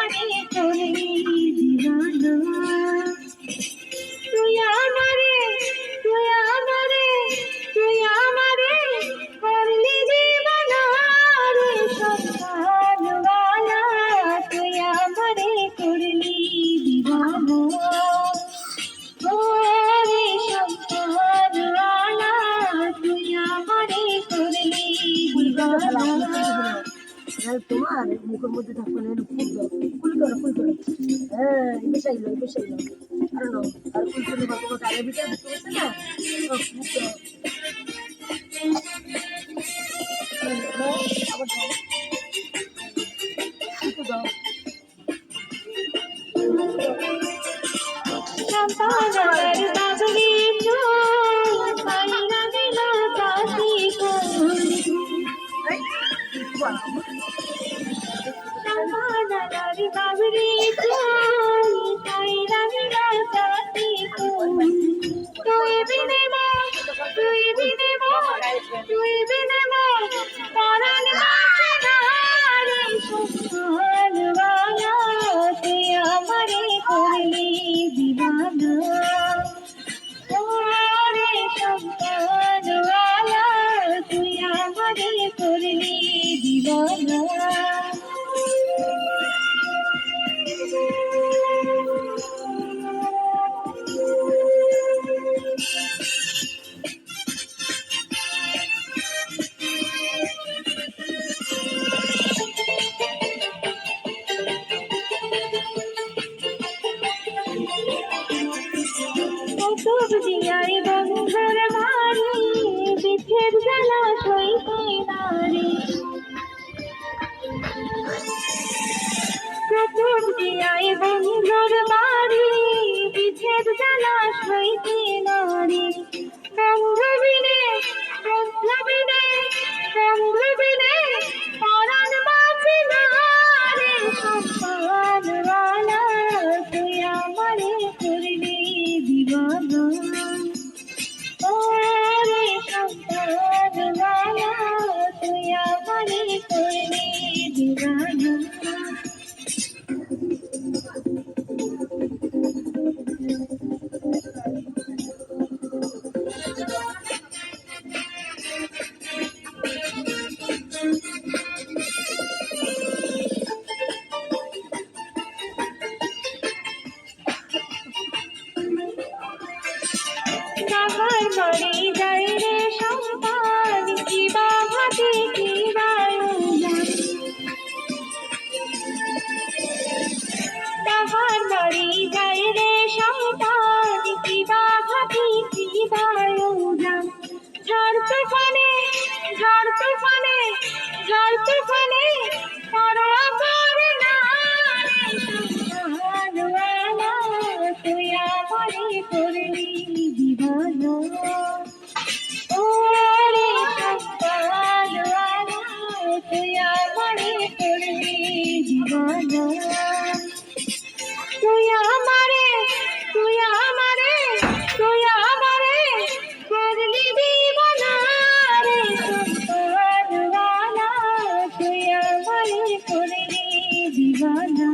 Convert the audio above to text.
আমারে করলি দিবানা তুই আমারে তুই আমারে তুই আমারে করলি দিবানা রে সকালওয়ালা তুই আমারে করলি দিবানা ওরে সকালওয়ালা তুই আমারে করলি দিবানা তোমার মুখের মধ্যে থাকবে না ফুল করো হ্যাঁ এই পেশাই আর নো আর ফুল করে বাবা গায়ে বিটা দেখতে পাচ্ছ না আবার দাও চম্পানগর বাবরি পাইনা দিল কাশি চম্পানগর বাবরি পাইনা দিল কাশি তুই বিনে পরাণ বাঁচে না রে সকালওয়ালা তুই আমারে করলি দিবানা ওরে সকালওয়ালা তুই আমারে করলি দিবানা কৌতুক দিয়াই বন্ধুর বাড়ি বিথের জ্বালা সইতে নারী কৌতুক দিয়াই বন্ধুর বাড়ি বিথের জ্বালা সইতে নারী বন্ধুবিনে পরাণ বাঁচে না রে সকালওয়ালা তুই আমারে করলি দিবানা ওরে সকালওয়ালা তুই আমারে করলি দিবানা কাহার বাড়ি যায় রে সন্তান কিবা ভাতি কিবা কাহার বাড়ি যায় রে সন্তান কিবা ভাতি কিবা ঝড় তুফানে পরোয়া করে না রে সকালওয়ালা তুই আমারে করলি দিবানা ওরে সকালওয়ালা তুই আমারে করলি দিবানা তুই আমারে করলি দিবানা রে সকালওয়ালা তুই আমারে করলি দিবানা